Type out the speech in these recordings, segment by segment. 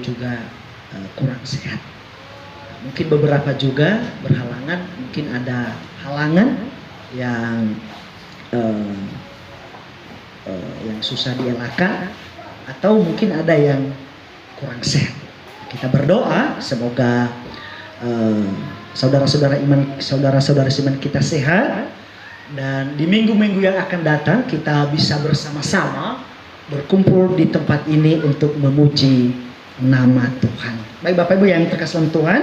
juga kurang sehat. Mungkin beberapa juga berhalangan, mungkin ada halangan yang susah dielakkan, atau mungkin ada yang kurang sehat. Kita berdoa semoga saudara-saudara iman kita sehat, dan di minggu-minggu yang akan datang kita bisa bersama-sama berkumpul di tempat ini untuk memuji nama Tuhan. Baik Bapak Ibu yang terkasih dalam Tuhan,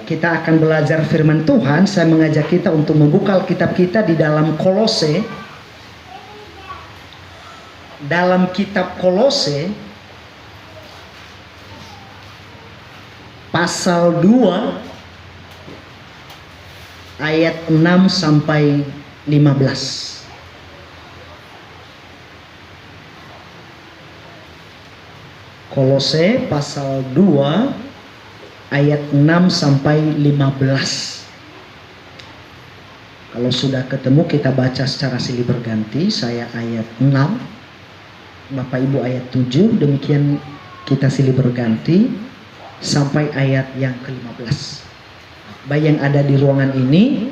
kita akan belajar firman Tuhan. Saya mengajak kita untuk membuka Alkitab kita di dalam Kolose. Dalam kitab Kolose pasal 2 ayat 6 sampai 15. Kolose pasal 2 ayat 6 sampai 15. Kalau sudah ketemu kita baca secara silih berganti. Saya ayat 6, Bapak Ibu ayat 7, demikian kita silih berganti sampai ayat yang ke-15. Baik yang ada di ruangan ini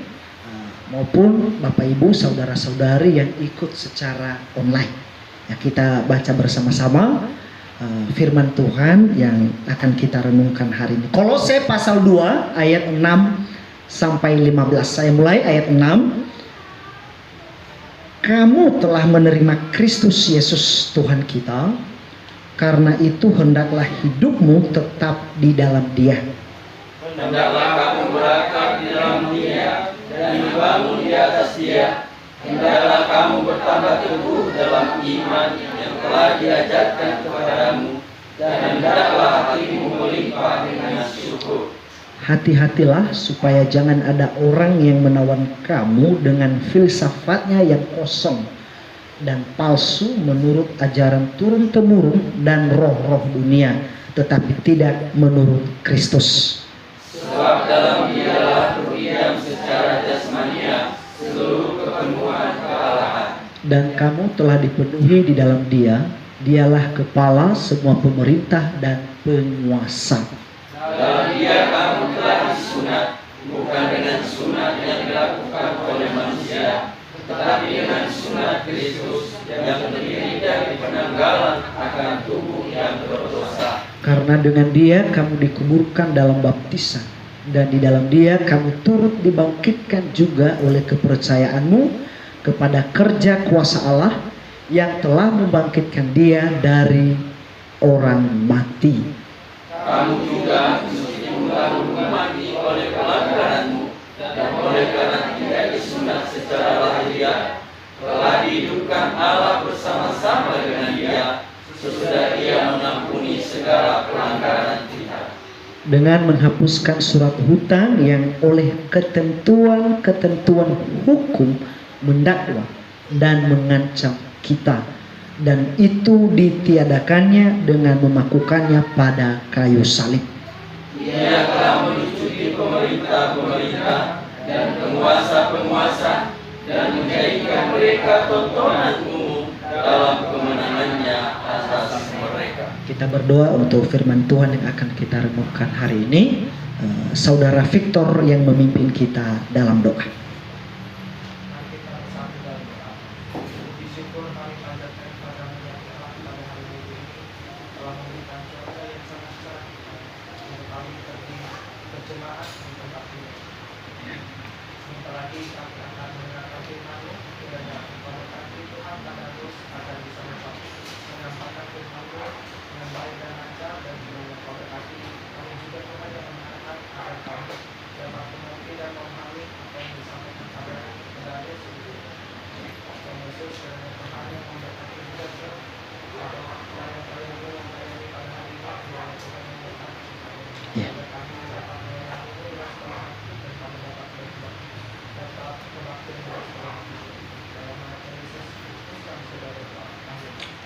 maupun Bapak Ibu saudara-saudari yang ikut secara online. Ya, kita baca bersama-sama firman Tuhan yang akan kita renungkan hari ini. Kolose pasal 2 ayat 6 sampai 15. Saya mulai ayat 6. Kamu telah menerima Kristus Yesus Tuhan kita, karena itu hendaklah hidupmu tetap di dalam Dia. Hendaklah kamu berakar di dalam Dia dan dibangun di atas Dia. Hendaklah kamu bertambah teguh dalam iman yang telah diajarkan kepadamu, dan hendaklah hatimu melimpah dengan syukur. Hati-hatilah supaya jangan ada orang yang menawan kamu dengan filsafatnya yang kosong dan palsu menurut ajaran turun-temurun dan roh-roh dunia, tetapi tidak menurut Kristus. Sebab dalam Dialah berdiam secara jasmania seluruh kepenuhan kealahan. Dan kamu telah dipenuhi di dalam Dia. Dialah kepala semua pemerintah dan penguasa. Dalam Dia kamu telah disunat, bukan dengan sunat yang dilakukan oleh manusia, tetapi dengan sunat Kristus yang terdiri dari penanggalan akan tubuh yang berdosa. Karena dengan Dia kamu dikuburkan dalam baptisan, dan di dalam Dia kamu turut dibangkitkan juga oleh kepercayaanmu kepada kerja kuasa Allah yang telah membangkitkan Dia dari orang mati. Kamu juga meskipun baru mati oleh pelanggaranmu dan oleh karena tidak disunat secara lahiriah, telah dihidupkan Allah bersama-sama dengan Dia sesudah Ia mengampuni segala pelanggaran kita, dengan menghapuskan surat hutang yang oleh ketentuan-ketentuan hukum mendakwa dan mengancam kita, dan itu ditiadakannya dengan memakukannya pada kayu salib. Ia telah melucuti pemerintah-pemerintah dan penguasa-penguasa dan menjadikan mereka tontonan umum dalam kemenangannya atas mereka. Kita berdoa untuk firman Tuhan yang akan kita renungkan hari ini. Saudara Victor yang memimpin kita dalam doa.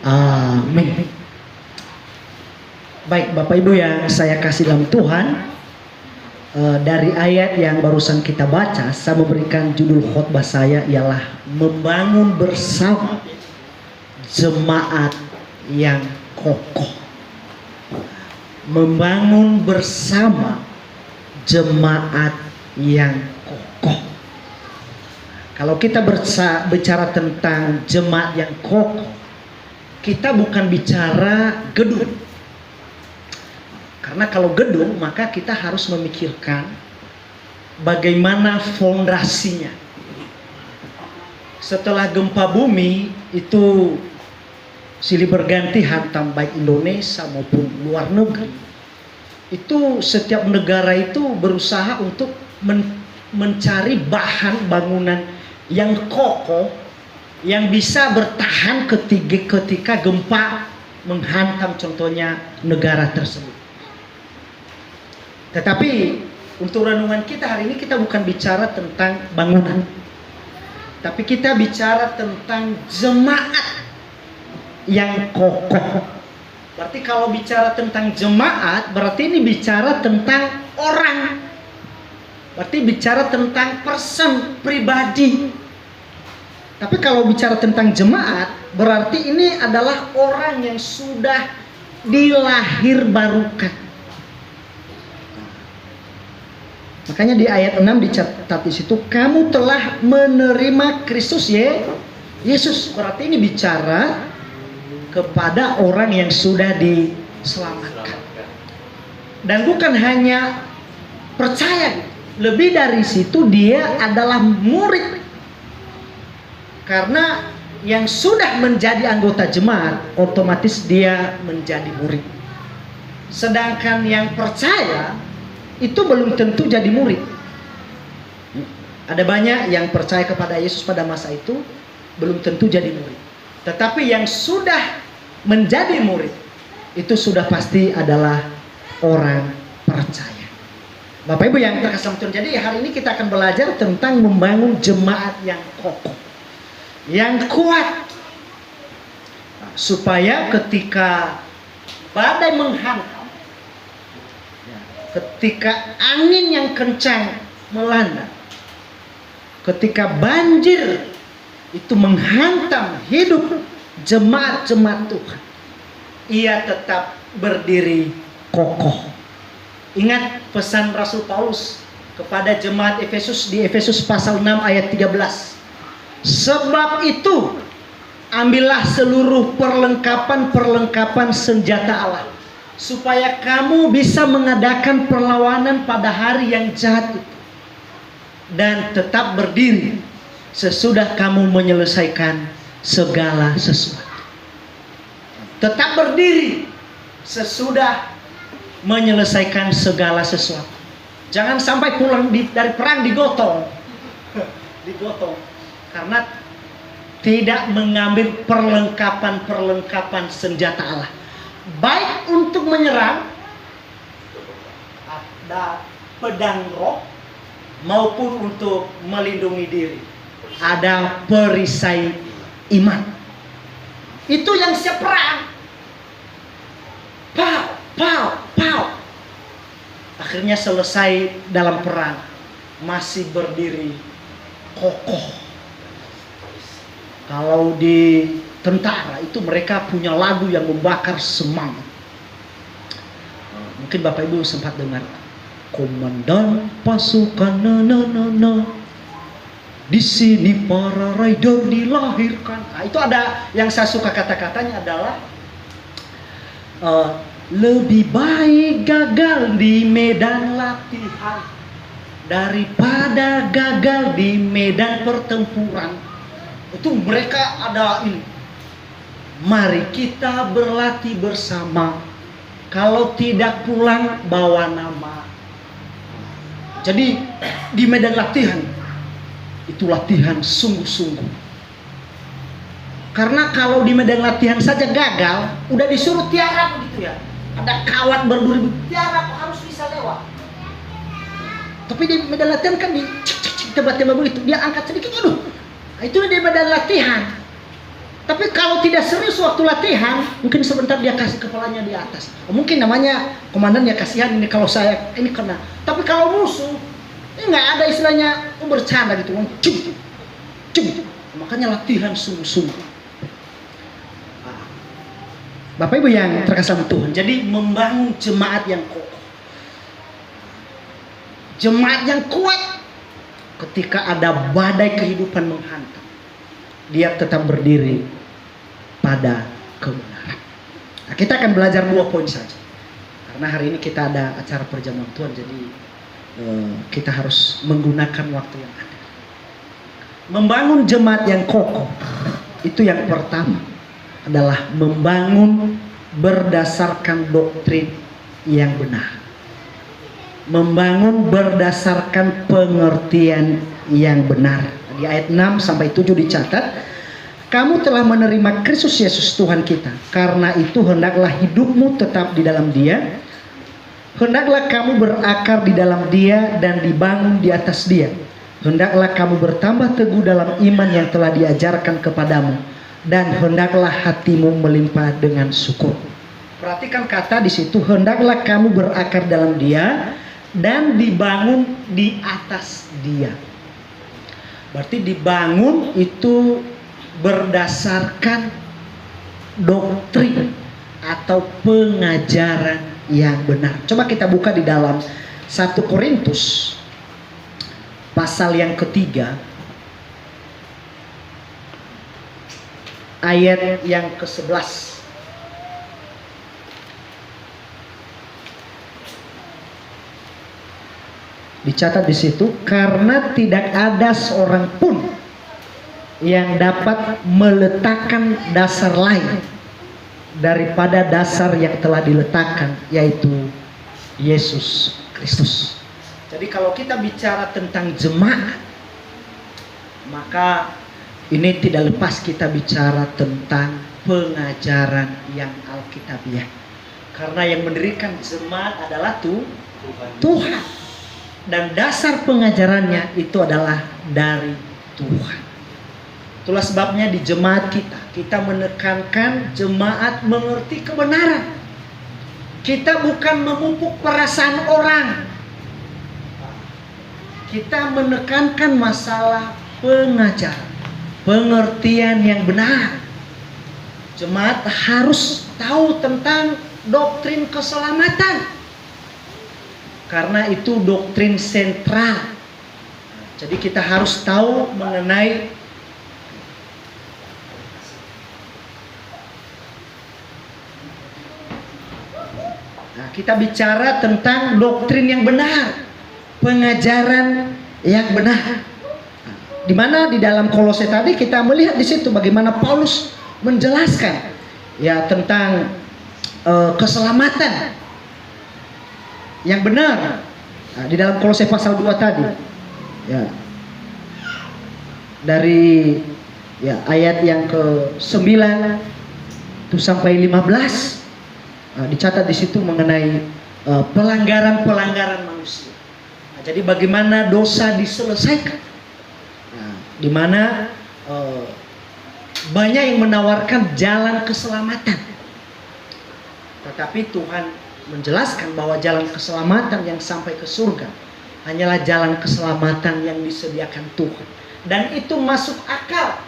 Amin. Baik Bapak Ibu yang saya kasih dalam Tuhan, dari ayat yang barusan kita baca, saya memberikan judul khotbah saya ialah membangun bersama jemaat yang kokoh. membangun bersama jemaat yang kokoh. Kalau kita bicara tentang jemaat yang kokoh, kita bukan bicara gedung. Karena kalau gedung, maka kita harus memikirkan bagaimana fondasinya. Setelah gempa bumi itu silih berganti hantam baik Indonesia maupun luar negeri. Itu setiap negara itu berusaha untuk mencari bahan bangunan yang kokoh, yang bisa bertahan ketika gempa menghantam contohnya negara tersebut. Tetapi untuk renungan kita hari ini kita bukan bicara tentang bangunan, tapi kita bicara tentang jemaat yang kokoh. Berarti kalau bicara tentang jemaat, berarti ini bicara tentang orang. Berarti bicara tentang person, pribadi. Tapi kalau bicara tentang jemaat, berarti ini adalah orang yang sudah dilahirbarukan. Makanya di ayat 6 dicatat di situ, kamu telah menerima Kristus Yesus. Berarti ini bicara kepada orang yang sudah diselamatkan. Dan bukan hanya percaya, lebih dari situ dia adalah murid. Karena yang sudah menjadi anggota jemaat, otomatis dia menjadi murid. Sedangkan yang percaya itu belum tentu jadi murid. Ada banyak yang percaya kepada Yesus pada masa itu belum tentu jadi murid. Tetapi yang sudah menjadi murid itu sudah pasti adalah orang percaya. Bapak Ibu yang terkasih Tuhan, jadi hari ini kita akan belajar tentang membangun jemaat yang kokoh, yang kuat, supaya ketika badai menghantam, ketika angin yang kencang melanda, ketika banjir itu menghantam hidup jemaat-jemaat Tuhan, ia tetap berdiri kokoh. Ingat pesan Rasul Paulus kepada jemaat Efesus di Efesus pasal 6 ayat 13. Sebab itu ambillah seluruh perlengkapan senjata Allah, supaya kamu bisa mengadakan perlawanan pada hari yang jahat itu, dan tetap berdiri sesudah kamu menyelesaikan segala sesuatu. Tetap berdiri sesudah menyelesaikan segala sesuatu. Jangan sampai pulang dari perang digotong. Digotong karena tidak mengambil perlengkapan senjata Allah. Baik untuk menyerang, ada pedang roh, maupun untuk melindungi diri, ada perisai iman. Itu yang siap perang. Pow. Akhirnya selesai dalam perang, masih berdiri kokoh. Kalau di tentara itu mereka punya lagu yang membakar semangat. Mungkin Bapak Ibu sempat dengar, komandan pasukan di sini para rider dilahirkan. Nah, itu ada yang saya suka kata-katanya adalah lebih baik gagal di medan latihan daripada gagal di medan pertempuran. Itu mereka ada ini. Mari kita berlatih bersama. Kalau tidak pulang bawa nama. Jadi di medan latihan itu latihan sungguh-sungguh. Karena kalau di medan latihan saja gagal, udah disuruh tiarap begitu ya. Ada kawat berduri, tiarap harus bisa lewat. Tapi di medan latihan kan di tembak-tembak begitu, dia angkat sedikit, aduh. Nah, itu di medan latihan. Tapi kalau tidak serius waktu latihan, mungkin sebentar dia kasih kepalanya di atas. Mungkin namanya komandan ya kasihan ini kalau saya ini kena. Tapi kalau musuh, ini nggak ada istilahnya bercanda gitu, Makanya latihan sungguh-sungguh. Bapak Ibu yang terkasih dalam Tuhan, jadi membangun jemaat yang kokoh, jemaat yang kuat ketika ada badai kehidupan menghantam, dia tetap berdiri pada kebenaran. Nah, kita akan belajar 2 poin saja, karena hari ini kita ada acara perjamuan Tuhan, jadi kita harus menggunakan waktu yang ada. Membangun jemaat yang kokoh, itu yang pertama adalah membangun berdasarkan doktrin yang benar. Membangun berdasarkan pengertian yang benar. Di ayat 6 sampai 7 dicatat, kamu telah menerima Kristus Yesus Tuhan kita, karena itu hendaklah hidupmu tetap di dalam Dia. Hendaklah kamu berakar di dalam Dia dan dibangun di atas Dia. Hendaklah kamu bertambah teguh dalam iman yang telah diajarkan kepadamu, dan hendaklah hatimu melimpah dengan syukur. Perhatikan kata di situ, hendaklah kamu berakar dalam Dia dan dibangun di atas Dia. Berarti dibangun itu berdasarkan doktrin atau pengajaran yang benar. Coba kita buka di dalam 1 Korintus pasal yang ketiga, ayat yang ke-11. Dicatat di situ, karena tidak ada seorang pun yang dapat meletakkan dasar lain daripada dasar yang telah diletakkan, yaitu Yesus Kristus. Jadi kalau kita bicara tentang jemaat, maka ini tidak lepas kita bicara tentang pengajaran yang Alkitabiah. Karena yang mendirikan jemaat adalah Tuhan. Dan dasar pengajarannya itu adalah dari Tuhan. Itulah sebabnya di jemaat kita menekankan jemaat mengerti kebenaran. Kita bukan memupuk perasaan orang. Kita menekankan masalah pengajaran, pengertian yang benar. Jemaat harus tahu tentang doktrin keselamatan, karena itu doktrin sentral. Jadi kita harus tahu mengenai kita bicara tentang doktrin yang benar, pengajaran yang benar. Di mana di dalam Kolose tadi kita melihat di situ bagaimana Paulus menjelaskan ya tentang keselamatan yang benar. Nah, di dalam Kolose pasal 2 tadi, ya, dari ya ayat yang ke-9 itu sampai 15, dicatat di situ mengenai pelanggaran-pelanggaran manusia. Nah, jadi bagaimana dosa diselesaikan. Nah, di mana banyak yang menawarkan jalan keselamatan, tetapi Tuhan menjelaskan bahwa jalan keselamatan yang sampai ke surga hanyalah jalan keselamatan yang disediakan Tuhan. Dan itu masuk akal,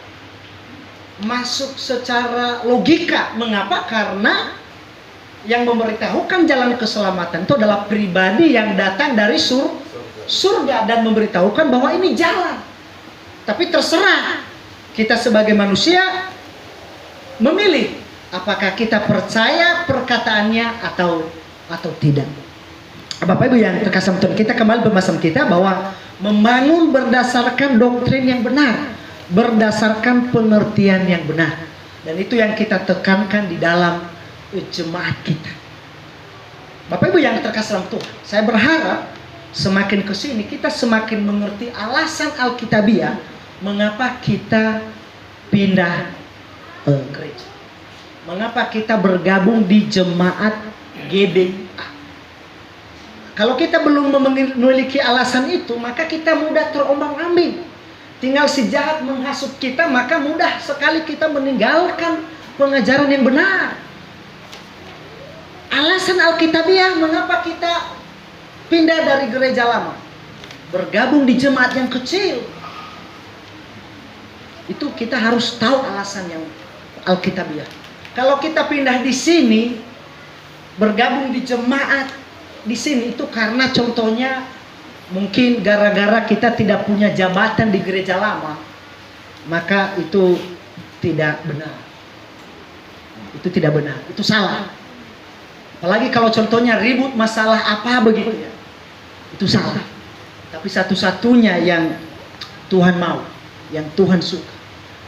masuk secara logika. Mengapa? Karena yang memberitahukan jalan keselamatan itu adalah pribadi yang datang dari surga dan memberitahukan bahwa ini jalan. Tapi terserah kita sebagai manusia memilih apakah kita percaya perkataannya atau tidak. Bapak Ibu yang terkasih Tuhan, kita kembali pembahasan kita bahwa membangun berdasarkan doktrin yang benar, berdasarkan pengertian yang benar. Dan itu yang kita tekankan di dalam jemaat kita. Bapak Ibu yang terkasih dalam Tuhan, saya berharap semakin kesini kita semakin mengerti alasan Alkitabiah mengapa kita pindah gereja, mengapa kita bergabung di jemaat GBA. Kalau kita belum memiliki alasan itu, maka kita mudah terombang-ambing. Tinggal si jahat menghasut kita, maka mudah sekali kita meninggalkan pengajaran yang benar. Alasan Alkitabiah mengapa kita pindah dari gereja lama, bergabung di jemaat yang kecil. Itu kita harus tahu alasan yang Alkitabiah. Kalau kita pindah di sini, bergabung di jemaat di sini itu karena contohnya mungkin gara-gara kita tidak punya jabatan di gereja lama, maka itu tidak benar. Itu tidak benar, itu salah. Apalagi kalau contohnya ribut masalah apa begitu ya, itu salah. Tapi satu-satunya yang Tuhan mau, yang Tuhan suka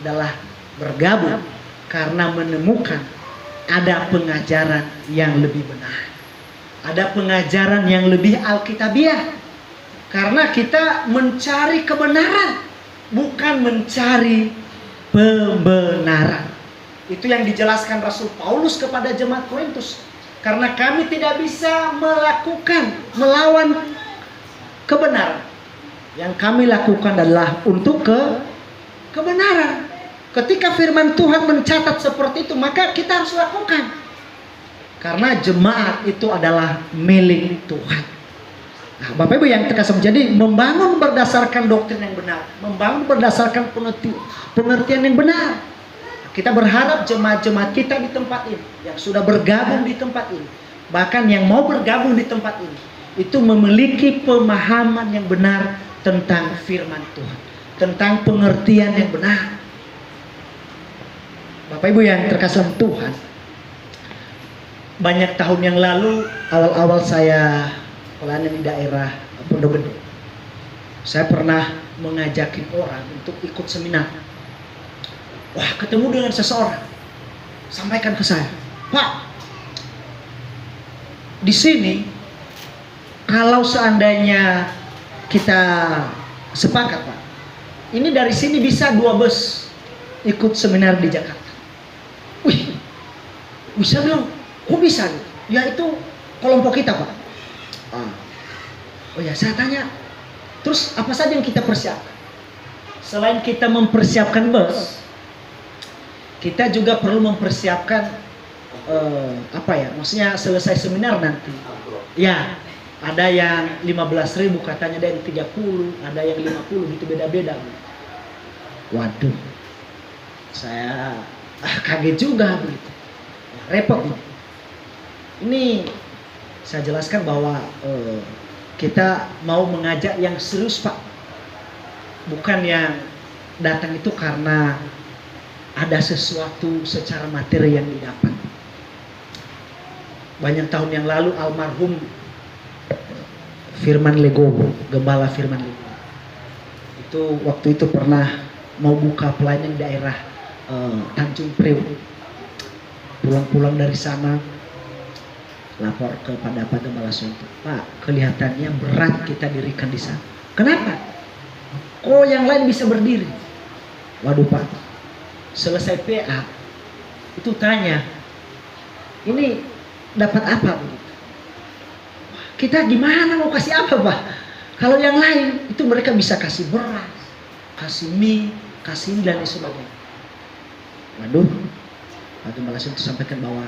adalah bergabung karena menemukan ada pengajaran yang lebih benar, ada pengajaran yang lebih alkitabiah. Karena kita mencari kebenaran, bukan mencari pembenaran. Itu yang dijelaskan Rasul Paulus kepada jemaat Korintus. Karena kami tidak bisa melawan kebenaran. Yang kami lakukan adalah untuk kebenaran. Ketika firman Tuhan mencatat seperti itu, maka kita harus lakukan. Karena jemaat itu adalah milik Tuhan. Nah, Bapak Ibu yang terkasih, jadi membangun berdasarkan doktrin yang benar, membangun berdasarkan pengertian yang benar. Kita berharap jemaat-jemaat kita di tempat ini, yang sudah bergabung di tempat ini, bahkan yang mau bergabung di tempat ini, itu memiliki pemahaman yang benar tentang firman Tuhan, tentang pengertian yang benar. Bapak Ibu yang terkasih Tuhan, banyak tahun yang lalu, awal-awal saya pelayanan di daerah Pondok Gede, saya pernah mengajakin orang untuk ikut seminar. Wah, ketemu dengan seseorang, sampaikan ke saya, Pak, di sini kalau seandainya kita sepakat, Pak, ini dari sini bisa 2 bus ikut seminar di Jakarta. Wih, bisa dong? Kok bisa? Ya itu kelompok kita, Pak. Oh ya, saya tanya, terus apa saja yang kita persiapkan? Selain kita mempersiapkan bus, kita juga perlu mempersiapkan maksudnya selesai seminar nanti. Ya, ada yang 15.000 katanya, ada yang 30, ada yang 50 gitu, beda-beda. Waduh, saya kaget juga begitu. Repot nih. Ini saya jelaskan bahwa kita mau mengajak yang serius, Pak. Bukan yang datang itu karena ada sesuatu secara materi yang didapat. Banyak tahun yang lalu almarhum Firman Legowo, Gembala Firman Legowo, itu waktu itu pernah mau buka pelayanan di daerah Tanjung Priok. Pulang-pulang dari sana, lapor kepada Pak Gembala Sonto, Pak, kelihatannya berat kita dirikan di sana. Kenapa? Oh, yang lain bisa berdiri. Waduh, Pak, selesai PA itu tanya, ini dapat apa begitu? Kita gimana mau kasih apa, Pak? Kalau yang lain itu mereka bisa kasih beras, kasih mie, kasih dan sebagainya. Waduh, Pak Gembala Sonto sampaikan bahwa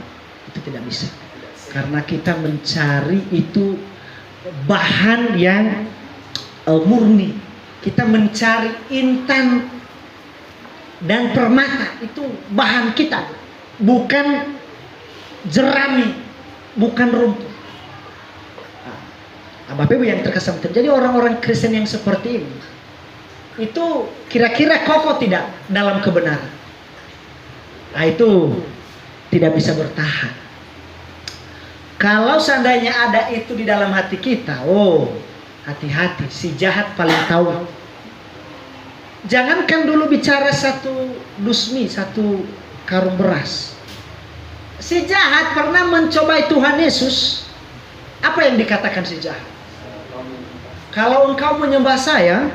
itu tidak bisa. Karena kita mencari itu bahan yang murni. Kita mencari intan dan permata, itu bahan kita, bukan jerami, bukan rumput. Bapak Ibu yang terkesan, jadi orang-orang Kristen yang seperti ini itu kira-kira kokoh tidak dalam kebenaran? Nah, itu tidak bisa bertahan. Kalau seandainya ada itu di dalam hati kita, oh, hati-hati, si jahat paling tahu. Jangankan dulu bicara 1 dusmi, 1 karung beras. Si jahat pernah mencobai Tuhan Yesus. Apa yang dikatakan si jahat? Kalau engkau menyembah saya,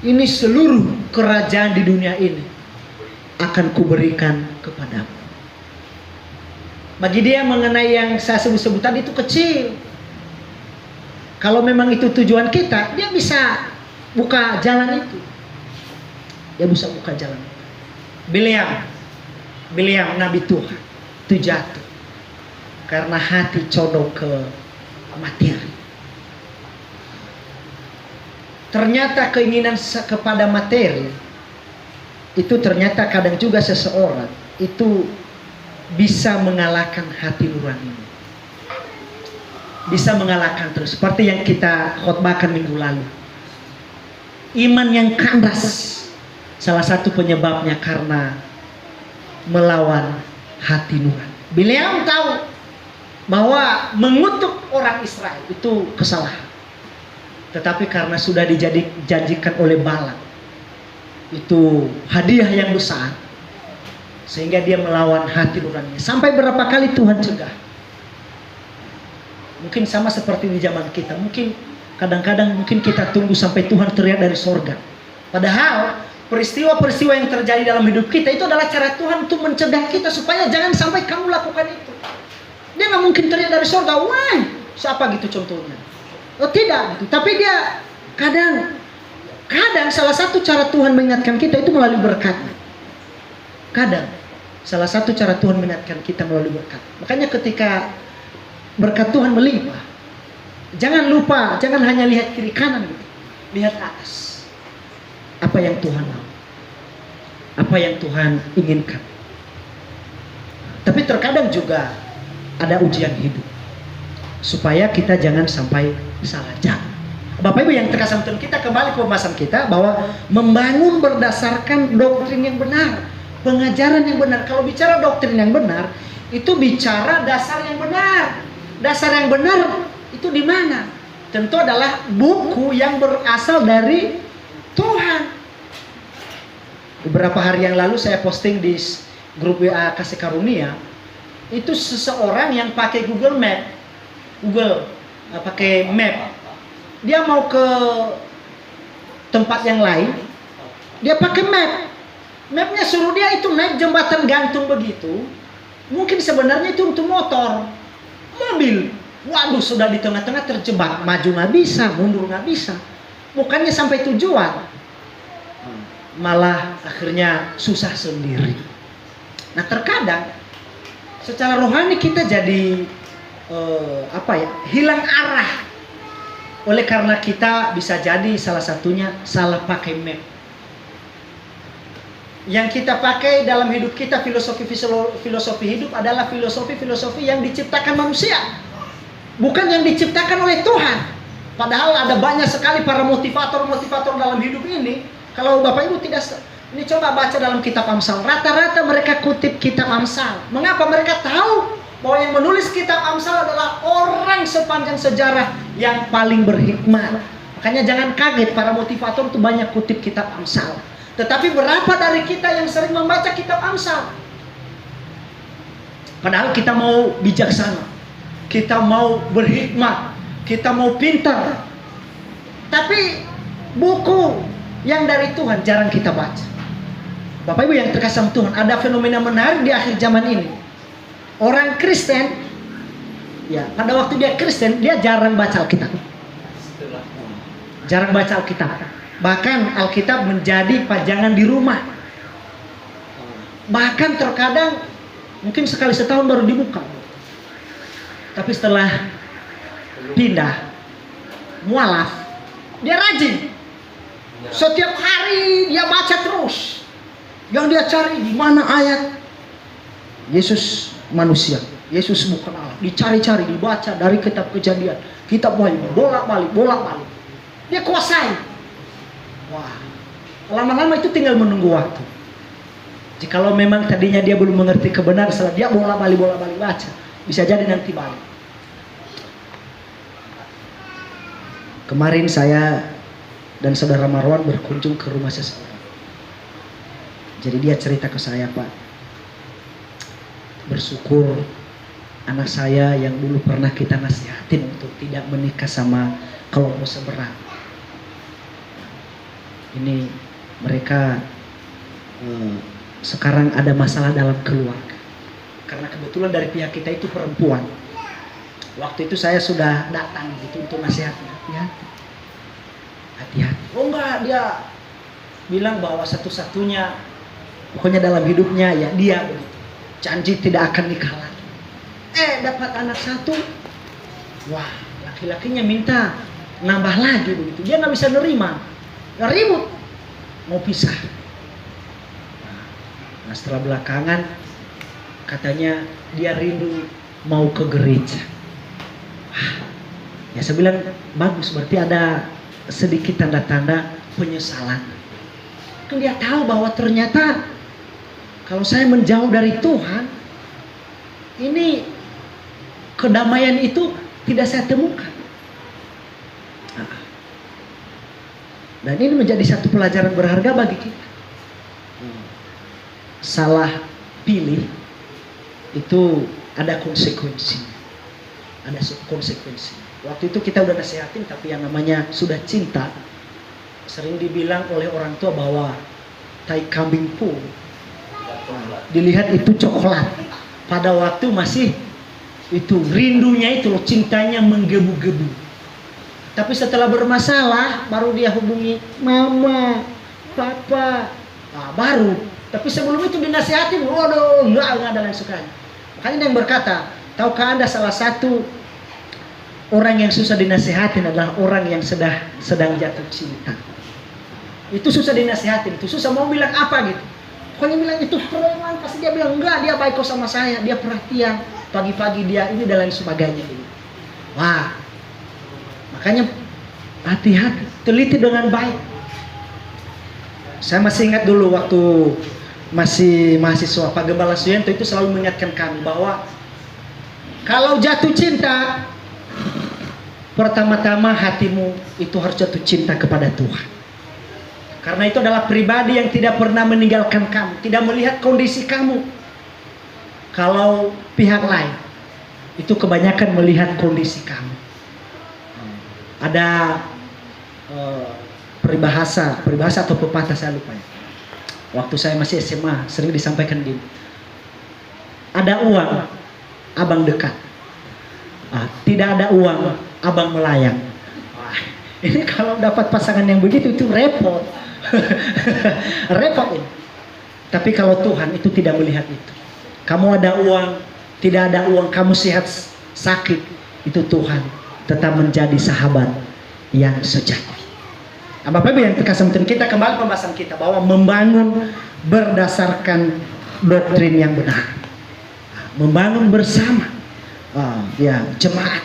ini seluruh kerajaan di dunia ini akan kuberikan kepadamu. Bagi dia mengenai yang saya sebut-sebut tadi itu kecil. Kalau memang itu tujuan kita, dia bisa buka jalan itu. Dia bisa buka jalan itu. Bileam Nabi Tuhan itu jatuh karena hati condong ke materi. Ternyata keinginan kepada materi itu ternyata kadang juga seseorang itu bisa mengalahkan hati nurani. Bisa mengalahkan terus. Seperti yang kita khotbahkan minggu lalu. Iman yang kandas. Salah satu penyebabnya karena melawan hati nurani. Beliau tahu bahwa mengutuk orang Israel itu kesalahan. Tetapi karena sudah dijanjikan oleh Balak, itu hadiah yang besar, sehingga dia melawan hati nuraninya. Sampai berapa kali Tuhan cegah. Mungkin sama seperti di zaman kita. Mungkin kadang-kadang mungkin kita tunggu sampai Tuhan teriak dari sorga. Padahal peristiwa-peristiwa yang terjadi dalam hidup kita itu adalah cara Tuhan untuk mencegah kita supaya jangan sampai kamu lakukan itu. Dia nggak mungkin teriak dari sorga, wah siapa gitu contohnya. Oh tidak gitu. Tapi dia kadang salah satu cara Tuhan mengingatkan kita itu melalui berkat. Kadang salah satu cara Tuhan mengingatkan kita melalui berkat. Makanya ketika berkat Tuhan melimpah, jangan lupa, jangan hanya lihat kiri kanan gitu. Lihat atas. Apa yang Tuhan mau, apa yang Tuhan inginkan. Tapi terkadang juga ada ujian hidup, supaya kita jangan sampai salah jalan. Bapak Ibu yang terkasih Tuhan, kita kembali ke pembahasan kita bahwa membangun berdasarkan doktrin yang benar, pengajaran yang benar. Kalau bicara doktrin yang benar, itu bicara dasar yang benar. Dasar yang benar itu di mana? Tentu adalah buku yang berasal dari Tuhan. Beberapa hari yang lalu saya posting di grup WA Kasih Karunia, itu seseorang yang pakai Google Map, pakai map. Dia mau ke tempat yang lain, dia pakai map. Mapnya suruh dia itu naik jembatan gantung begitu. Mungkin sebenarnya itu untuk motor, mobil. Waduh, sudah di tengah-tengah terjebak, maju nggak bisa, mundur nggak bisa. Bukannya sampai tujuan, malah akhirnya susah sendiri. Nah terkadang secara rohani kita jadi hilang arah. Oleh karena kita bisa jadi salah satunya salah pakai map. Yang kita pakai dalam hidup kita, filosofi hidup adalah filosofi yang diciptakan manusia, bukan yang diciptakan oleh Tuhan. Padahal ada banyak sekali para motivator dalam hidup ini. Kalau Bapak Ibu tidak, ini coba baca dalam kitab Amsal. Rata-rata mereka kutip kitab Amsal. Mengapa? Mereka tahu bahwa yang menulis kitab Amsal adalah orang sepanjang sejarah yang paling berhikmat. Makanya jangan kaget para motivator itu banyak kutip kitab Amsal. Tetapi berapa dari kita yang sering membaca kitab Amsal? Padahal kita mau bijaksana, kita mau berhikmat, kita mau pintar. Tapi buku yang dari Tuhan jarang kita baca. Bapak Ibu yang terkasih Tuhan, ada fenomena menarik di akhir zaman ini. Orang Kristen, ya pada waktu dia Kristen, dia jarang baca Alkitab. Jarang baca Alkitab. Bahkan Alkitab menjadi pajangan di rumah. Bahkan terkadang mungkin sekali setahun baru dibuka. Tapi setelah pindah mualaf, dia rajin. Setiap hari dia baca terus. Yang dia cari di mana ayat Yesus manusia, Yesus bukan Allah. Dicari-cari, dibaca dari kitab Kejadian, kitab Wahyu, bolak-balik. Dia kuasai. Wah, lama-lama itu tinggal menunggu waktu. Jikalau memang tadinya dia belum mengerti kebenaran, setelah dia bolak-balik baca, bisa jadi nanti balik. Kemarin saya dan saudara Marwan berkunjung ke rumah seseorang. Jadi dia cerita ke saya, Pak, bersyukur anak saya yang dulu pernah kita nasihatin untuk tidak menikah sama kelompok seberang. Ini mereka sekarang ada masalah dalam keluarga. Karena kebetulan dari pihak kita itu perempuan. Waktu itu saya sudah datang gitu untuk nasihatnya. Hati-hati. Oh enggak, dia bilang bahwa satu-satunya pokoknya dalam hidupnya ya dia begitu. Janji tidak akan nikah lagi. Dapat anak satu. Wah, laki-lakinya minta nambah lagi begitu. Dia nggak bisa nerima. Ribut. Mau pisah. Nah, setelah belakangan katanya dia rindu mau ke gereja. Ya saya bilang bagus, berarti ada sedikit tanda-tanda penyesalan. Kan dia tahu bahwa ternyata kalau saya menjauh dari Tuhan, ini kedamaian itu tidak saya temukan. Dan ini menjadi satu pelajaran berharga bagi kita. Salah pilih itu ada konsekuensi. Ada konsekuensi. Waktu itu kita udah nasihatin, tapi yang namanya sudah cinta, sering dibilang oleh orang tua bahwa tai kambing pun dilihat itu coklat. Pada waktu masih itu rindunya itu loh, cintanya menggebu-gebu. Tapi setelah bermasalah baru dia hubungi mama, papa, baru. Tapi sebelum itu dinasihatin, waduh, enggak ada yang sukanya. Makanya yang berkata, tahukah Anda salah satu orang yang susah dinasihatin adalah orang yang sedang jatuh cinta. Itu susah dinasihatin, itu susah mau bilang apa gitu. Pokoknya bilang itu preman, pasti dia bilang enggak, dia baik kok sama saya, dia perhatian, pagi-pagi dia ini dan lain sebagainya gitu. Wah, makanya hati-hati, teliti dengan baik. Saya masih ingat dulu waktu masih mahasiswa, Pak Gembala Suyanto itu selalu mengingatkan kami bahwa kalau jatuh cinta, pertama-tama hatimu itu harus jatuh cinta kepada Tuhan. Karena itu adalah pribadi yang tidak pernah meninggalkan kamu, tidak melihat kondisi kamu. Kalau pihak lain, itu kebanyakan melihat kondisi kamu. Ada peribahasa atau pepatah, saya lupa ya. Waktu saya masih SMA sering disampaikan gini. Ada uang, abang dekat. Tidak ada uang, abang melayang. Ini kalau dapat pasangan yang begitu itu repot. Repot ini. Tapi kalau Tuhan itu tidak melihat itu. Kamu ada uang, tidak ada uang, kamu sehat, sakit, itu Tuhan tetap menjadi sahabat yang sejati. Bapak Ibu yang terkasih, kita kembali pembahasan kita bahwa membangun berdasarkan doktrin yang benar, membangun bersama, jemaat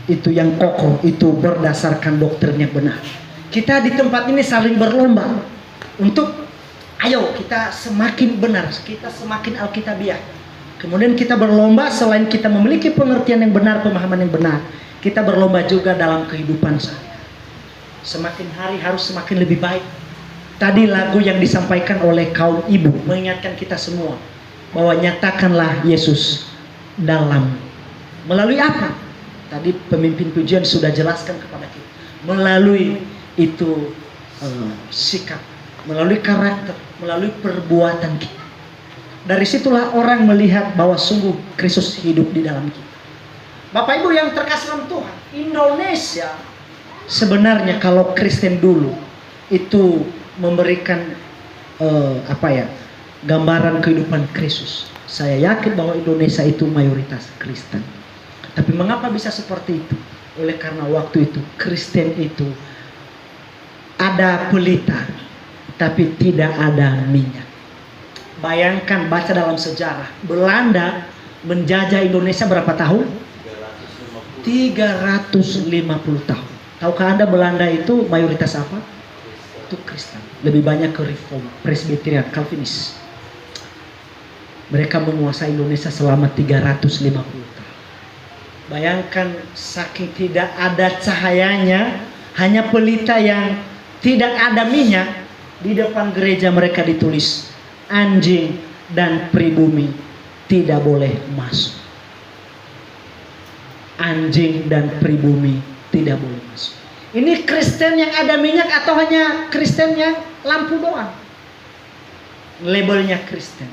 itu yang kokoh, itu berdasarkan doktrin yang benar. Kita di tempat ini saling berlomba untuk ayo kita semakin benar, kita semakin alkitabiah. Kemudian kita berlomba, selain kita memiliki pengertian yang benar, pemahaman yang benar, kita berlomba juga dalam kehidupan sehari. Semakin hari harus semakin lebih baik. Tadi lagu yang disampaikan oleh kaum ibu mengingatkan kita semua bahwa nyatakanlah Yesus dalam, melalui apa? Tadi pemimpin pujian sudah jelaskan kepada kita. Melalui itu sikap, melalui karakter, melalui perbuatan kita. Dari situlah orang melihat bahwa sungguh Kristus hidup di dalam kita. Bapak Ibu yang terkasih dalam Tuhan, Indonesia sebenarnya kalau Kristen dulu itu memberikan gambaran kehidupan Kristus. Saya yakin bahwa Indonesia itu mayoritas Kristen. Tapi mengapa bisa seperti itu? Oleh karena waktu itu Kristen itu ada pelita, tapi tidak ada minyak. Bayangkan, baca dalam sejarah, Belanda menjajah Indonesia berapa tahun? 350 tahun. Tahukah Anda Belanda itu mayoritas apa? Itu Kristen. Lebih banyak ke Reform, Presbyterian, Calvinis. Mereka menguasai Indonesia selama 350 tahun. Bayangkan, saking tidak ada cahayanya, hanya pelita yang tidak ada minyak, di depan gereja mereka ditulis, anjing dan pribumi tidak boleh masuk. Anjing dan pribumi tidak boleh masuk. Ini Kristen yang ada minyak atau hanya Kristen yang lampu doang? Labelnya Kristen.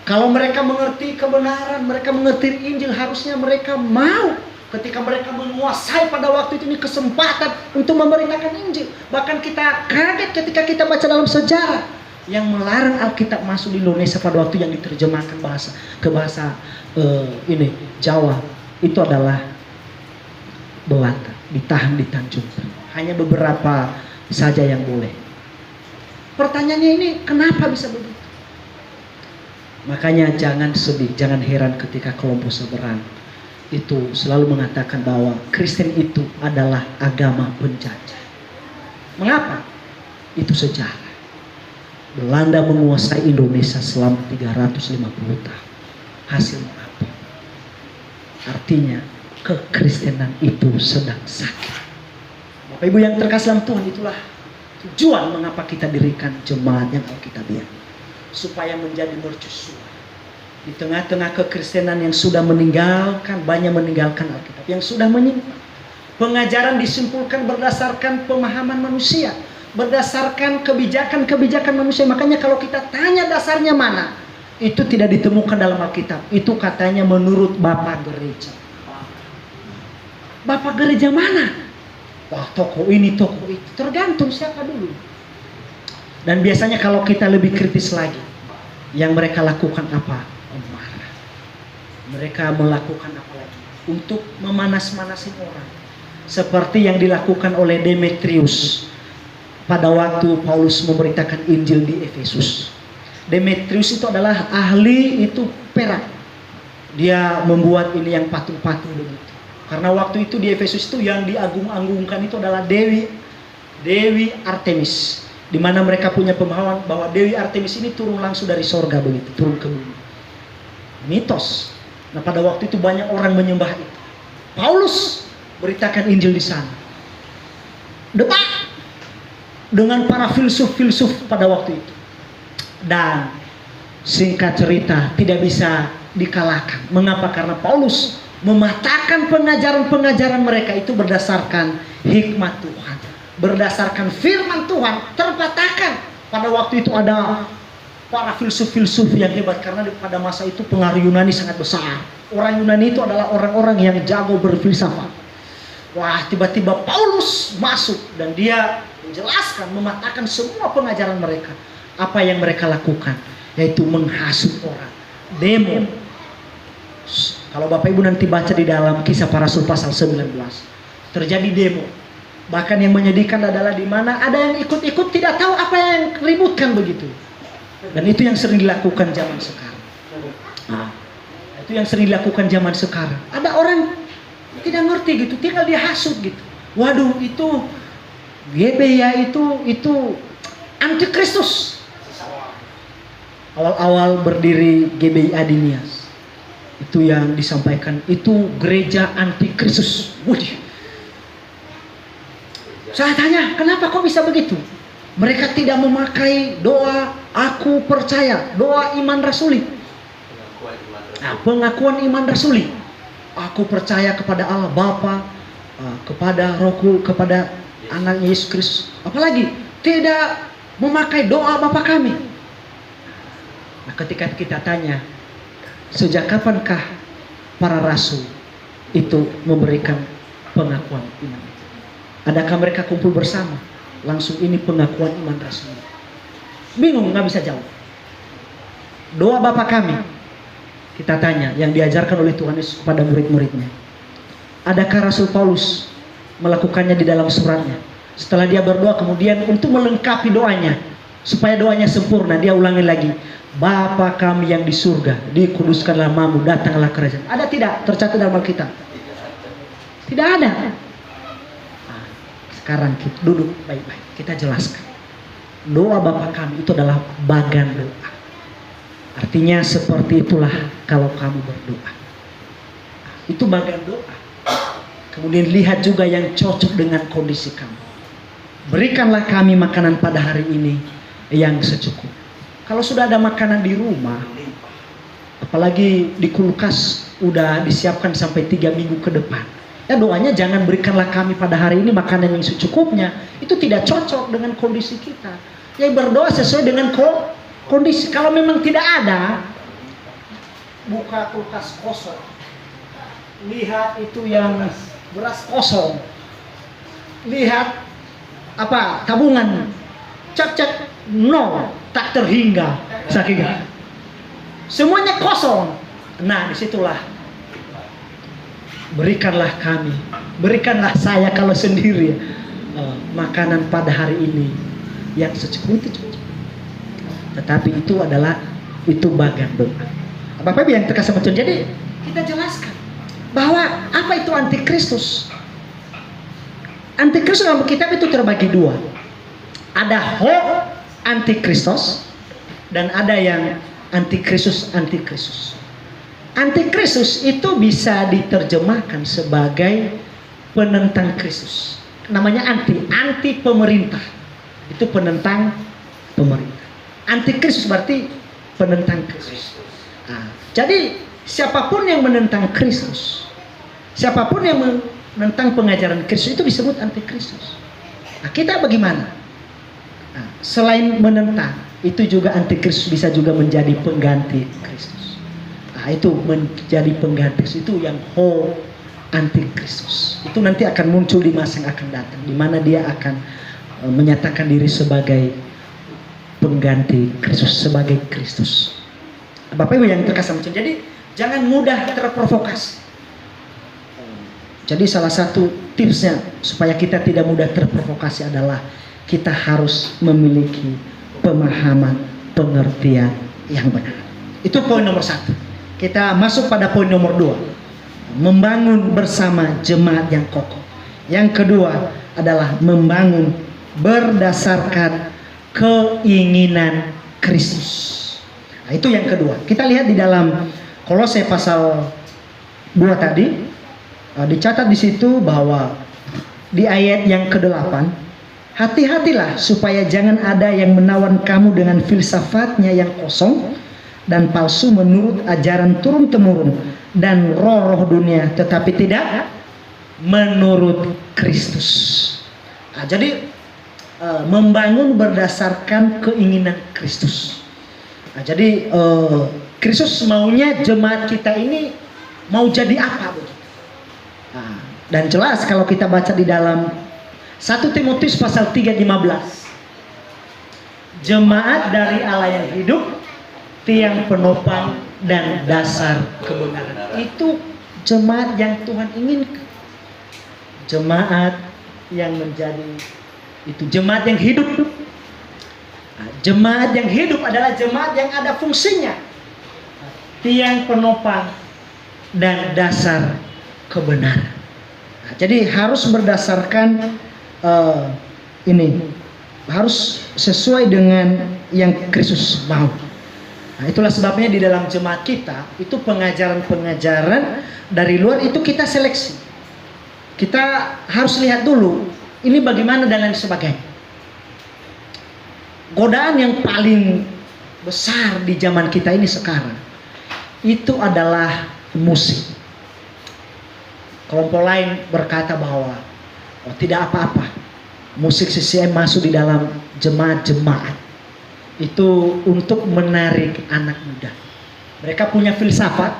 Kalau mereka mengerti kebenaran, mereka mengerti Injil, harusnya mereka mau. Ketika mereka menguasai pada waktu itu ini kesempatan untuk memberitakan Injil. Bahkan kita kaget ketika kita baca dalam sejarah yang melarang Alkitab masuk di Indonesia pada waktu yang diterjemahkan ke bahasa Jawa. Itu adalah Belanda, ditahan di Tanjung Priok. Hanya beberapa saja yang boleh. Pertanyaannya ini, kenapa bisa begitu? Makanya jangan sedih, jangan heran ketika kelompok seberang itu selalu mengatakan bahwa Kristen itu adalah agama penjajah. Mengapa? Itu sejarah. Belanda menguasai Indonesia selama 350 tahun. Hasilnya apa? Artinya kekristenan itu sedang sakit. Bapak Ibu yang terkasih dalam Tuhan, itulah tujuan mengapa kita dirikan jemaat yang Alkitabiah, supaya menjadi mercusuar di tengah-tengah kekristenan yang sudah meninggalkan, banyak meninggalkan Alkitab, yang sudah menyimpang. Pengajaran disimpulkan berdasarkan pemahaman manusia, berdasarkan kebijakan-kebijakan manusia. Makanya kalau kita tanya dasarnya mana, itu tidak ditemukan dalam Alkitab. Itu katanya menurut Bapak Gereja. Bapak Gereja mana? Wah, toko ini, toko itu. Tergantung siapa dulu. Dan biasanya kalau kita lebih kritis lagi, yang mereka lakukan apa? Marah. Mereka melakukan apa lagi? Untuk memanas-manasin orang. Seperti yang dilakukan oleh Demetrius pada waktu Paulus memberitakan Injil di Efesus. Demetrius itu adalah ahli itu perak. Dia membuat ini yang patung-patung begitu. Karena waktu itu di Efesus itu yang diagung-agungkan itu adalah Dewi Artemis. Di mana mereka punya pemahaman bahwa Dewi Artemis ini turun langsung dari sorga begitu, turun ke bumi. Mitos. Nah, pada waktu itu banyak orang menyembah itu. Paulus beritakan Injil di sana. Debat dengan para filsuf-filsuf pada waktu itu. Dan singkat cerita tidak bisa dikalahkan. Mengapa? Karena Paulus mematahkan pengajaran-pengajaran mereka itu berdasarkan hikmat Tuhan, berdasarkan firman Tuhan, terpatahkan. Pada waktu itu ada para filsuf-filsuf yang hebat, karena pada masa itu pengaruh Yunani sangat besar. Orang Yunani itu adalah orang-orang yang jago berfilsafat. Wah, tiba-tiba Paulus masuk dan dia menjelaskan, mematahkan semua pengajaran mereka. Apa yang mereka lakukan? Yaitu menghasut orang, demo. Kalau Bapak Ibu nanti baca di dalam Kisah Para Rasul pasal 19, terjadi demo. Bahkan yang menyedihkan adalah di mana ada yang ikut-ikut tidak tahu apa yang ributkan begitu. Dan itu yang sering dilakukan zaman sekarang. Nah, itu yang sering dilakukan zaman sekarang. Ada orang tidak ngerti gitu, tinggal dia hasut gitu. Waduh, itu GBI itu antikristus. Awal-awal berdiri GBI Adinias, itu yang disampaikan itu gereja antikristus. Waduh. Saya tanya, kenapa kok bisa begitu? Mereka tidak memakai doa aku percaya, doa iman rasuli. Nah, pengakuan iman rasuli. Aku percaya kepada Allah Bapa, kepada Rohku, kepada Anak Yesus Kristus. Apalagi tidak memakai doa Bapa kami. Nah, ketika kita tanya, sejak kapankah para rasul itu memberikan pengakuan iman? Adakah mereka kumpul bersama? Langsung ini pengakuan iman rasul. Bingung, nggak bisa jawab. Doa Bapa kami, kita tanya, yang diajarkan oleh Tuhan Yesus kepada murid-muridnya. Adakah Rasul Paulus melakukannya di dalam suratnya? Setelah dia berdoa, kemudian untuk melengkapi doanya, supaya doanya sempurna, dia ulangi lagi. Bapa kami yang di surga, dikuduskanlah namamu, datanglah kerajaan. Ada tidak tercatat dalam Alkitab? Tidak ada. Sekarang kita duduk baik-baik, kita jelaskan. Doa Bapa kami itu adalah bagan doa. Artinya seperti itulah kalau kamu berdoa. Itu bagan doa. Kemudian lihat juga yang cocok dengan kondisi kamu. Berikanlah kami makanan pada hari ini yang secukup. Kalau sudah ada makanan di rumah, apalagi di kulkas udah disiapkan sampai 3 minggu ke depan. Ya doanya jangan berikanlah kami pada hari ini makanan yang secukupnya. Itu tidak cocok dengan kondisi kita. Ya berdoa sesuai dengan kondisi. Kalau memang tidak ada, buka kulkas kosong. Lihat itu yang beras kosong. Lihat apa tabungan. Cek nol, tak terhingga. Saking semuanya kosong. Nah, disitulah berikanlah kami, berikanlah saya kalau sendiri makanan pada hari ini yang secukup itu. Tetapi itu adalah Itu bagian doa. Bapak Ibu yang terkasih betul. Jadi kita jelaskan bahwa apa itu antikristus. Antikristus dalam kitab itu terbagi dua. Ada antikristus dan ada yang antikristus. Antikristus itu bisa diterjemahkan sebagai penentang Kristus. Namanya anti pemerintah. Itu penentang pemerintah. Antikristus berarti penentang Kristus. Nah, jadi siapapun yang menentang Kristus, siapapun yang menentang pengajaran Kristus itu disebut antikristus. Nah, kita bagaimana? Nah, selain menentang, itu juga antikristus bisa juga menjadi pengganti Kristus. Nah, itu menjadi pengganti itu yang antikristus. Itu nanti akan muncul di masa yang akan datang, di mana dia akan menyatakan diri sebagai pengganti Kristus, sebagai Kristus. Bapak Ibu yang terkasih, jadi jangan mudah terprovokasi. Jadi salah satu tipsnya supaya kita tidak mudah terprovokasi adalah kita harus memiliki pemahaman, pengertian yang benar. Itu poin nomor 1. Kita masuk pada poin nomor 2. Membangun bersama jemaat yang kokoh. Yang kedua adalah membangun berdasarkan keinginan Kristus. Nah, itu yang kedua. Kita lihat di dalam Kolose pasal 2 tadi, dicatat di situ bahwa di ayat yang ke-8, hati-hatilah supaya jangan ada yang menawan kamu dengan filsafatnya yang kosong dan palsu menurut ajaran turun-temurun dan roh-roh dunia, tetapi tidak menurut Kristus. Nah, jadi membangun berdasarkan keinginan Kristus. Nah, jadi Kristus maunya jemaat kita ini mau jadi apa begitu. Nah, dan jelas kalau kita baca di dalam 1 Timotius pasal 3:15, jemaat dari Allah yang hidup, tiang penopang dan dasar kebenaran. Itu jemaat yang Tuhan inginkan. Jemaat yang menjadi itu jemaat yang hidup. Nah, jemaat yang hidup adalah jemaat yang ada fungsinya, tiang penopang dan dasar kebenaran. Nah, jadi harus berdasarkan ini, harus sesuai dengan yang Kristus mau. Nah, itulah sebabnya di dalam jemaat kita itu pengajaran-pengajaran dari luar itu kita seleksi. Kita harus lihat dulu ini bagaimana dan lain sebagainya. Godaan yang paling besar di zaman kita ini sekarang itu adalah musik. Kelompok lain berkata bahwa tidak apa-apa musik CCM masuk di dalam jemaat-jemaat itu untuk menarik anak muda. Mereka punya filsafat,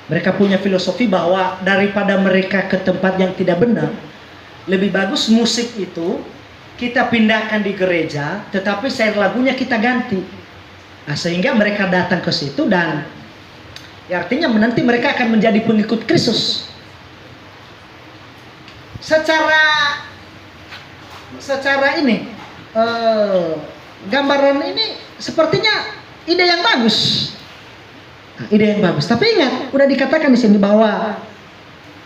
mereka punya filosofi bahwa daripada mereka ke tempat yang tidak benar, lebih bagus musik itu kita pindahkan di gereja, tetapi share lagunya kita ganti. Nah, sehingga mereka datang ke situ dan ya artinya nanti mereka akan menjadi pengikut Kristus. Secara ini gambaran ini sepertinya ide yang bagus. Nah, ide yang bagus. Tapi ingat, udah dikatakan di sini bahwa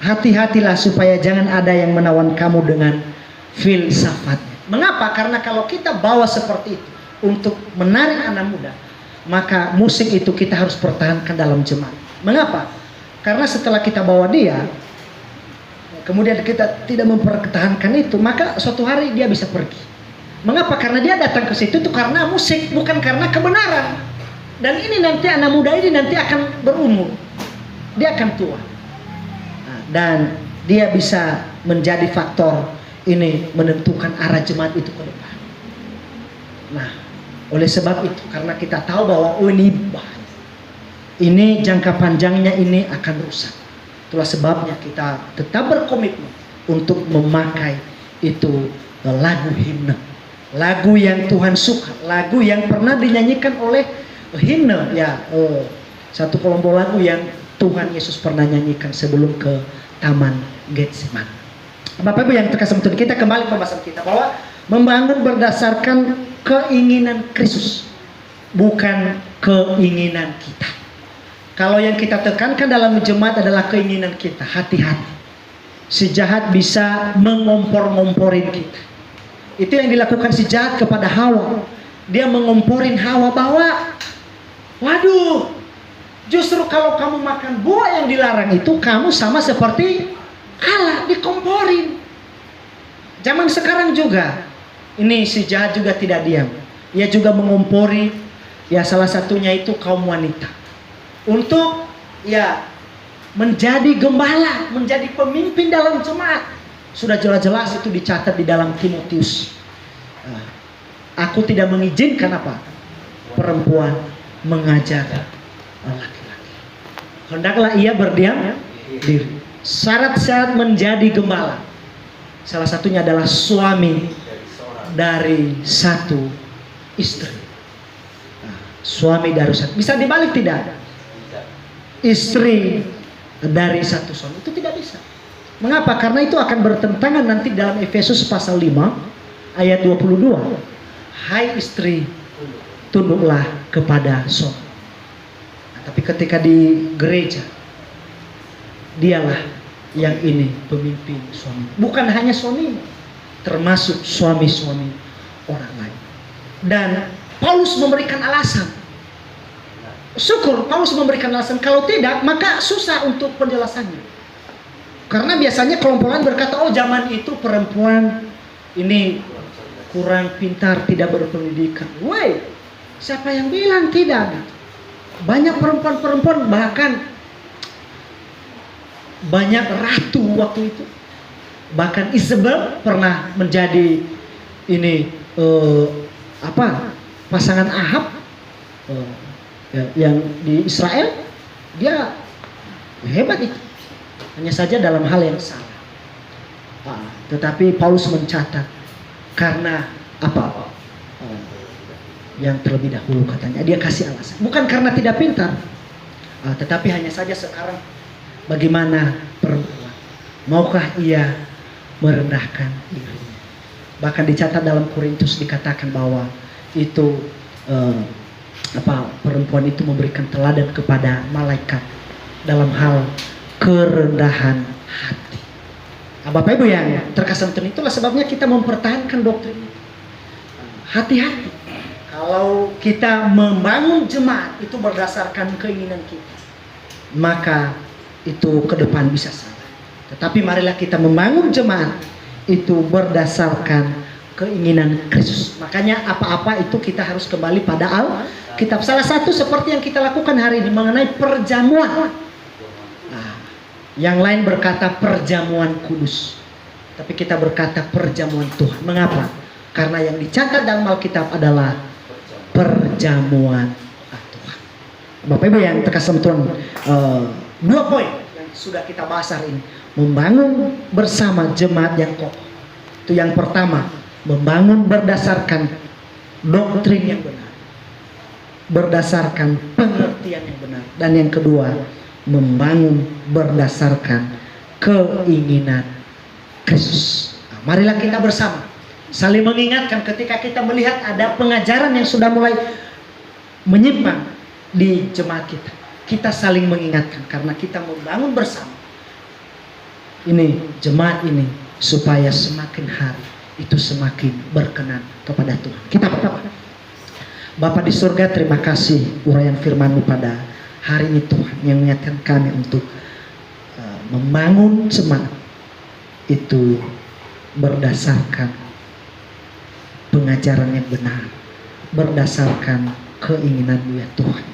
hati-hatilah supaya jangan ada yang menawan kamu dengan filsafat. Mengapa? Karena kalau kita bawa seperti itu untuk menarik anak muda, maka musik itu kita harus pertahankan dalam jemaat. Mengapa? Karena setelah kita bawa dia, kemudian kita tidak mempertahankan itu, maka suatu hari dia bisa pergi. Mengapa? Karena dia datang ke situ itu karena musik, bukan karena kebenaran. Dan ini nanti anak muda ini nanti akan berumur, dia akan tua. Nah, dan dia bisa menjadi faktor ini menentukan arah jemaat itu ke depan. Nah, oleh sebab itu, karena kita tahu bahwa ini bahaya, ini jangka panjangnya ini akan rusak. Itulah sebabnya kita tetap berkomitmen untuk memakai itu lagu himne, lagu yang Tuhan suka, lagu yang pernah dinyanyikan oleh himne ya, satu kelompok lagu yang Tuhan Yesus pernah nyanyikan sebelum ke Taman Getsemani. Bapak Ibu yang terkasih, kita kembali ke pembahasan kita bahwa membangun berdasarkan keinginan Kristus, bukan keinginan kita. Kalau yang kita tekankan dalam jemaat adalah keinginan kita, hati-hati. Si jahat bisa mengompor-ngomporin kita. Itu yang dilakukan si jahat kepada Hawa. Dia mengomporin Hawa bahwa, waduh, justru kalau kamu makan buah yang dilarang itu, kamu sama seperti Allah, dikomporin. Zaman sekarang juga, ini si jahat juga tidak diam. Ia juga mengompori, ya salah satunya itu kaum wanita. Untuk ya menjadi gembala, menjadi pemimpin dalam jemaat. Sudah jelas-jelas itu dicatat di dalam Timotius. Aku tidak mengizinkan apa? Perempuan mengajar laki-laki. Hendaklah ia berdiam diri. Syarat-syarat menjadi gembala, salah satunya adalah suami dari satu istri. Suami dari satu. Bisa dibalik tidak? Istri dari satu suami. Itu tidak bisa. Mengapa? Karena itu akan bertentangan nanti dalam Efesus pasal 5 ayat 22. Hai istri, tunduklah kepada suami. Tapi ketika di gereja, dialah yang ini pemimpin suami. Bukan hanya suami, termasuk suami-suami orang lain. Dan Paulus memberikan alasan. Syukur Paulus memberikan alasan. Kalau tidak, maka susah untuk penjelasannya. Karena biasanya kelompok lain berkata, oh zaman itu perempuan ini kurang pintar, tidak berpendidikan. Woi, siapa yang bilang tidak? Banyak perempuan-perempuan, bahkan banyak ratu waktu itu. Bahkan Isabel pernah menjadi ini pasangan Ahab yang di Israel. Dia hebat itu. Hanya saja dalam hal yang salah. Tetapi Paulus mencatat karena apa? Yang terlebih dahulu katanya dia kasih alasan. Bukan karena tidak pintar, tetapi hanya saja sekarang bagaimana perempuan, maukah ia merendahkan dirinya? Bahkan dicatat dalam Korintus dikatakan bahwa itu perempuan itu memberikan teladan kepada malaikat dalam hal kerendahan hati. Bapak Ibu yang terkesan, itulah sebabnya kita mempertahankan doktrin itu. Hati-hati. Kalau kita membangun jemaat itu berdasarkan keinginan kita, maka itu ke depan bisa salah. Tetapi marilah kita membangun jemaat itu berdasarkan keinginan Kristus. Makanya apa-apa itu kita harus kembali pada Alkitab. Salah satu seperti yang kita lakukan hari ini mengenai perjamuan. Yang lain berkata perjamuan kudus, tapi kita berkata perjamuan Tuhan. Mengapa? Karena yang dicatat dalam Alkitab adalah perjamuan Tuhan. Bapak Ibu yang terkasih Tuhan, dua poin yang sudah kita bahas hari ini. Membangun bersama jemaat yang kokoh. Itu yang pertama, membangun berdasarkan doktrin yang benar, berdasarkan pengertian yang benar. Dan yang kedua, membangun berdasarkan keinginan Kristus. Marilah kita bersama saling mengingatkan ketika kita melihat ada pengajaran yang sudah mulai menyimpang di jemaat kita. Kita saling mengingatkan karena kita membangun bersama ini jemaat ini supaya semakin hari itu semakin berkenan kepada Tuhan. Kita berdoa. Bapa di surga, terima kasih uraian firman-Mu pada hari ini Tuhan, yang mengingatkan kami untuk membangun jemaat itu berdasarkan pengajaran yang benar, berdasarkan keinginan-Mu ya Tuhan.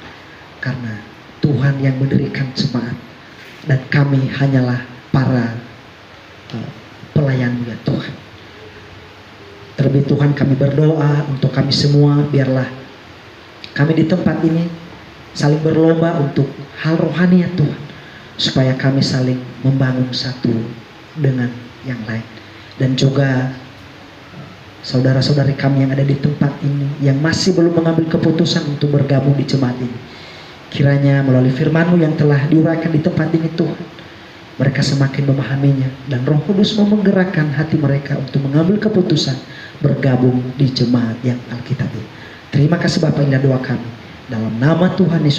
Karena Tuhan yang mendirikan jemaat dan kami hanyalah para pelayan-Mu ya Tuhan. Terlebih Tuhan, kami berdoa untuk kami semua, biarlah kami di tempat ini saling berlomba untuk hal rohani ya Tuhan, supaya kami saling membangun satu dengan yang lain. Dan juga saudara-saudari kami yang ada di tempat ini yang masih belum mengambil keputusan untuk bergabung di jemaat ini, kiranya melalui firman-Mu yang telah diuraikan di tempat ini Tuhan, mereka semakin memahaminya dan Roh Kudus mau menggerakkan hati mereka untuk mengambil keputusan bergabung di jemaat yang Alkitab ini. Terima kasih Bapak, indah doa kami. Dalam nama Tuhan Yesus